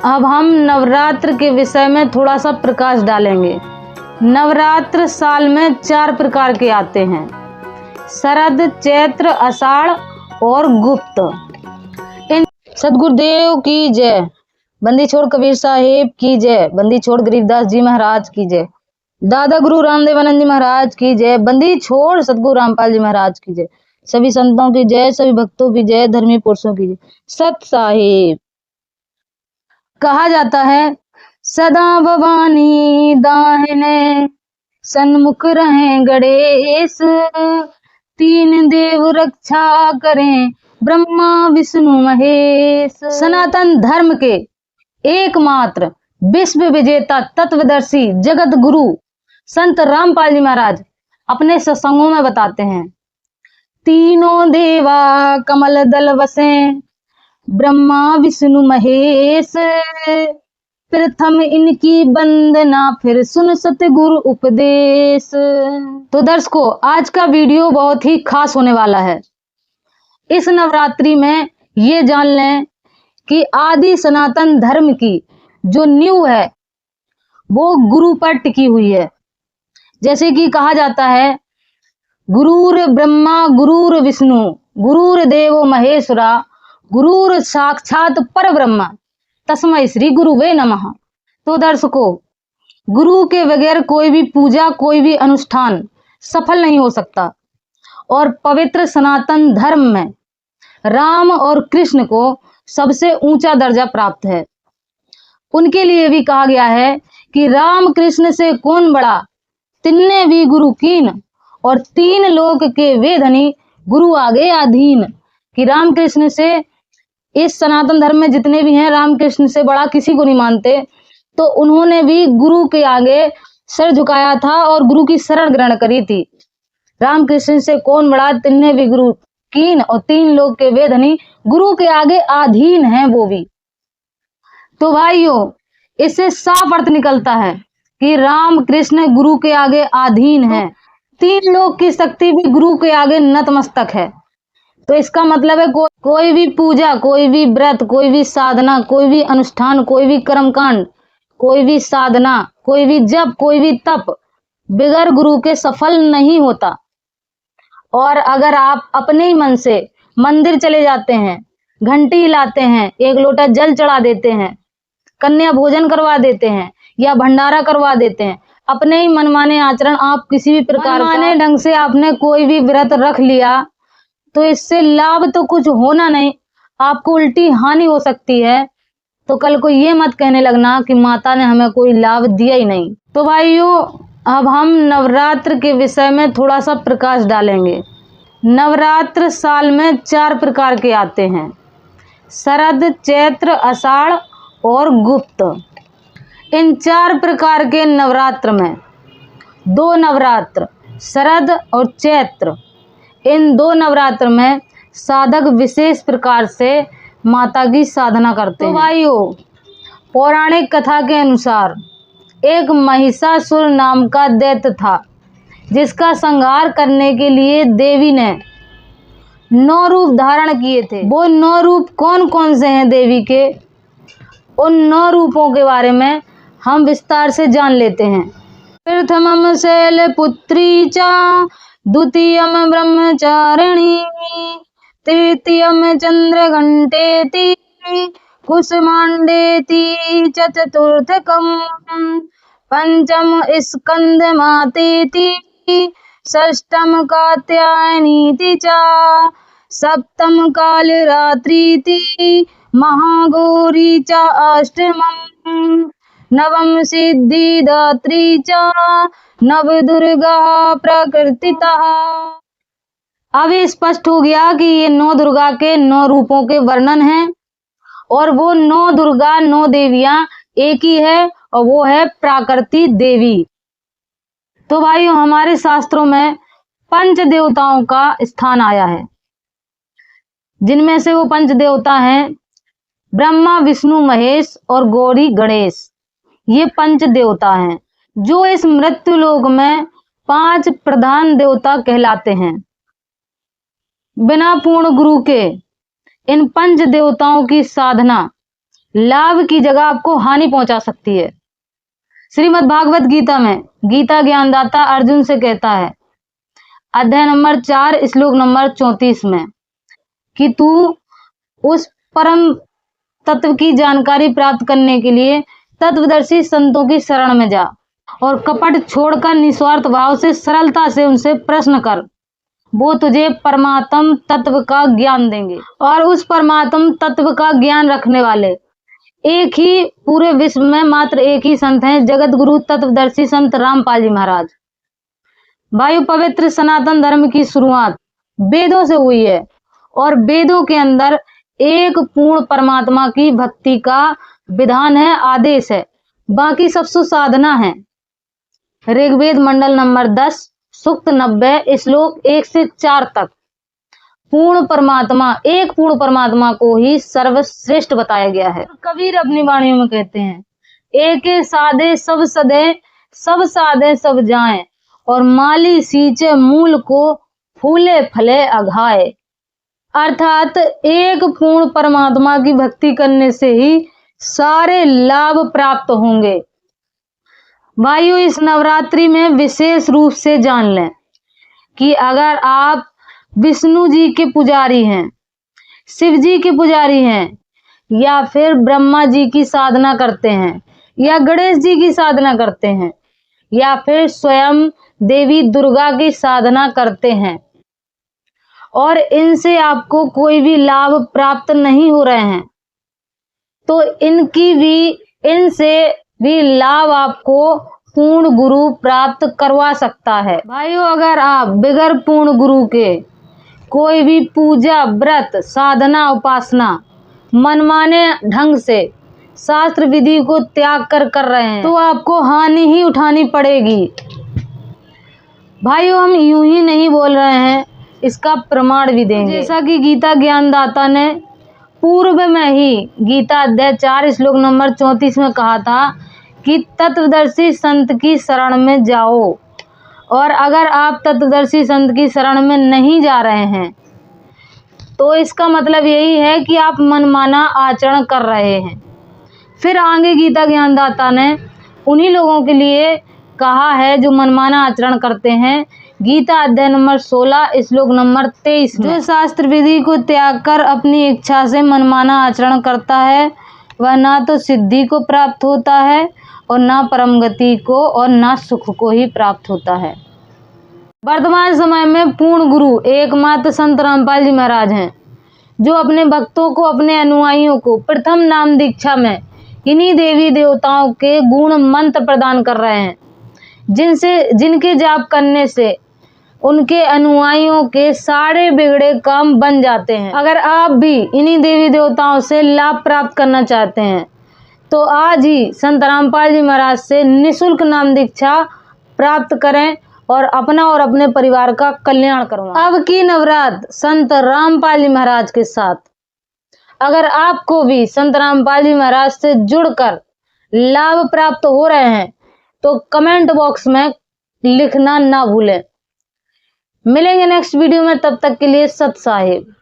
अब हम नवरात्र के विषय में थोड़ा सा प्रकाश डालेंगे। नवरात्र साल में 4 प्रकार के आते हैं: शरद, चैत्र, आषाढ़ और गुप्त। इन सदगुरुदेव की जय। बंदी छोड़ कबीर साहिब की जय। बंदी छोड़ गरीबदास जी महाराज की जय। दादा गुरु रामदेवानंद जी महाराज की जय। बंदी छोड़ सतगुरु रामपाल जी महाराज की जय। सभी संतों की जय, सभी भक्तों की जय, धर्मी पुरुषों की जय। सत साहिब। कहा जाता है सदा भवानी दाहिने सन्मुख रहें गणेश, 3 देव रक्षा करें ब्रह्मा विष्णु महेश। सनातन धर्म के एकमात्र विश्व विजेता तत्वदर्शी जगत गुरु संत रामपाल जी महाराज अपने सत्संगों में बताते हैं, तीनों देवा कमल दल बसे ब्रह्मा विष्णु महेश, प्रथम इनकी वंदना फिर सुन सतगुरु उपदेश। तो दर्शकों, आज का वीडियो बहुत ही खास होने वाला है। इस नवरात्रि में ये जान लें कि आदि सनातन धर्म की जो नींव है वो गुरु पर टिकी हुई है। जैसे कि कहा जाता है, गुरुर ब्रह्मा गुरुर विष्णु गुरुर देवो महेश्वरा गुरुर साक्षात पर ब्रह्मा तस्मै श्री गुरुवे नमः। तो दर्शकों, गुरु के बगैर कोई भी पूजा, कोई भी अनुष्ठान सफल नहीं हो सकता। और पवित्र सनातन धर्म में राम और कृष्ण को सबसे ऊंचा दर्जा प्राप्त है। उनके लिए भी कहा गया है कि राम कृष्ण से कौन बड़ा, तिन्ने भी गुरु कीन, और 3 लोक के वेधनी गुरु आगे अधीन। कि राम कृष्ण से, इस सनातन धर्म में जितने भी हैं, राम कृष्ण से बड़ा किसी को नहीं मानते। तो उन्होंने भी गुरु के आगे सर झुकाया था और गुरु की शरण ग्रहण करी थी। राम कृष्ण से कौन बड़ा, तिन्ने भी गुरु कीन, और 3 लोक के वेधनी गुरु के आगे अधीन हैं वो भी। तो भाइयों, इससे साफ अर्थ निकलता है कि राम कृष्ण गुरु के आगे अधीन हैं। 3 लोक की शक्ति भी गुरु के आगे नतमस्तक है। तो इसका मतलब है कोई भी पूजा, कोई भी व्रत, कोई भी साधना, कोई भी अनुष्ठान, कोई भी कर्मकांड, कोई भी साधना, कोई भी जप, कोई भी तप बगैर गुरु के सफल नहीं होता। और अगर आप अपने ही मन से मंदिर चले जाते हैं, घंटी हिलाते हैं, 1 लोटा जल चढ़ा देते हैं, कन्या भोजन करवा देते हैं या भंडारा करवा देते हैं, अपने ही मनमाने आचरण, आप किसी भी प्रकार का ढंग से आपने कोई भी व्रत रख लिया, तो इससे लाभ तो कुछ होना नहीं, आपको उल्टी हानि हो सकती है। तो कल को ये मत कहने लगना कि माता ने हमें कोई लाभ दिया ही नहीं। तो भाइयों, अब हम नवरात्र के विषय में थोड़ा सा प्रकाश डालेंगे। नवरात्र साल में 4 प्रकार के आते हैं: शरद, चैत्र, आषाढ़ और गुप्त। इन 4 प्रकार के नवरात्र में 2 नवरात्र शरद और चैत्र, इन 2 नवरात्र में साधक विशेष प्रकार से माता की साधना करते हैं। तो भाइयों, पौराणिक कथा के अनुसार एक महिषासुर नाम का दैत्य था, जिसका संहार करने के लिए देवी ने 9 रूप धारण किए थे। वो 9 रूप कौन कौन से हैं देवी के, उन 9 रूपों के बारे में हम विस्तार से जान लेते हैं। प्रथमम शैलपुत्री चा, द्वितीयम ब्रह्मचारिणी, तृतीयम चंद्रघंटेति, कुसुमांडेति च चतुर्थकम, पंचम स्कंदमातेति, षष्ठम कात्यायनीति च, सप्तम कालरात्रीति, महागौरी च अष्टमम, नवम सिद्धिदात्री च, नवदुर्गा प्रकृतितः। अब स्पष्ट हो गया कि ये 9 दुर्गा के 9 रूपों के वर्णन हैं, और वो 9 दुर्गा, 9 देवियां एक ही है, और वो है प्राकृति देवी। तो भाइयों, हमारे शास्त्रों में 5 देवताओं का स्थान आया है, जिनमें से वो 5 देवता हैं ब्रह्मा, विष्णु, महेश और गौरी गणेश। ये 5 देवता हैं जो इस मृत्यु लोक में 5 प्रधान देवता कहलाते हैं। बिना पूर्ण गुरु के इन 5 देवताओं की साधना लाभ की जगह आपको हानि पहुंचा सकती है। श्रीमद् भागवत गीता में गीता ज्ञानदाता अर्जुन से कहता है, अध्याय नंबर 4 श्लोक नंबर 34 में, कि तू उस परम तत्व की जानकारी प्राप्त करने के लिए तत्वदर्शी संतों की शरण में जा और कपट छोड़कर निस्वार्थ भाव से सरलता से उनसे प्रश्न कर। वो तुझे परमात्म तत्व का ज्ञान देंगे। और उस परमात्म तत्व का ज्ञान रखने वाले एक ही पूरे विश्व में मात्र एक ही संत हैं, जगत गुरु तत्वदर्शी संत रामपाल जी महाराज। भाइयों, पवित्र सनातन धर्म की शुरुआत वेदों से हुई है और वेदों के अंदर एक पूर्ण परमात्मा की भक्ति का विधान है, आदेश है। बाकी सब साधना है। ऋग्वेद मंडल नंबर 10 सूक्त 90 श्लोक 1 से 4 तक पूर्ण परमात्मा, एक पूर्ण परमात्मा को ही सर्वश्रेष्ठ बताया गया है। कबीर अपनी वाणियों में कहते हैं, एक साधे सब सदे, सब साधे सब जाएं, और माली सींचे मूल को फूले फले अघाए। अर्थात एक पूर्ण परमात्मा की भक्ति करने से ही सारे लाभ प्राप्त होंगे। भाइयों, इस नवरात्रि में विशेष रूप से जान लें कि अगर आप विष्णु जी के पुजारी हैं, शिव जी के पुजारी हैं, या फिर ब्रह्मा जी की साधना करते हैं, या गणेश जी की साधना करते हैं, या फिर स्वयं देवी दुर्गा की साधना करते हैं और इनसे आपको कोई भी लाभ प्राप्त नहीं हो रहे हैं, तो इनसे भी लाभ आपको पूर्ण गुरु प्राप्त करवा सकता है। भाइयों, अगर आप बगैर पूर्ण गुरु के कोई भी पूजा, व्रत, साधना, उपासना मनमाने ढंग से शास्त्र विधि को त्याग कर रहे हैं, तो आपको हानि ही उठानी पड़ेगी। भाइयों, हम यूं ही नहीं बोल रहे हैं, इसका प्रमाण भी देंगे। जैसा कि गीता ज्ञानदाता ने पूर्व में ही गीता अध्याय 4 श्लोक नंबर 34 में कहा था कि तत्वदर्शी संत की शरण में जाओ। और अगर आप तत्वदर्शी संत की शरण में नहीं जा रहे हैं, तो इसका मतलब यही है कि आप मनमाना आचरण कर रहे हैं। फिर आगे गीता ज्ञानदाता ने उन्हीं लोगों के लिए कहा है जो मनमाना आचरण करते हैं। गीता अध्याय नंबर 16 श्लोक नंबर 23 में, जो शास्त्र विधि को त्याग कर अपनी इच्छा से मनमाना आचरण करता है, वह ना तो सिद्धि को प्राप्त होता है और ना परम गति को और ना सुख को ही प्राप्त होता है। वर्तमान समय में पूर्ण गुरु एकमात्र संत रामपाल जी महाराज हैं, जो अपने भक्तों को, अपने अनुयायियों को प्रथम नाम दीक्षा में इन्हीं देवी देवताओं के गुण मंत्र प्रदान कर रहे हैं, जिनके जाप करने से उनके अनुयायियों के सारे बिगड़े काम बन जाते हैं। अगर आप भी इन्हीं देवी देवताओं से लाभ प्राप्त करना चाहते हैं, तो आज ही संत रामपाल जी महाराज से निःशुल्क नाम दीक्षा प्राप्त करें और अपना और अपने परिवार का कल्याण करवाएं। अब की नवरात्र संत रामपाल जी महाराज के साथ। अगर आपको भी संत रामपाल जी महाराज से जुड़कर लाभ प्राप्त हो रहे हैं, तो कमेंट बॉक्स में लिखना ना भूलें। मिलेंगे नेक्स्ट वीडियो में, तब तक के लिए सत साहिब।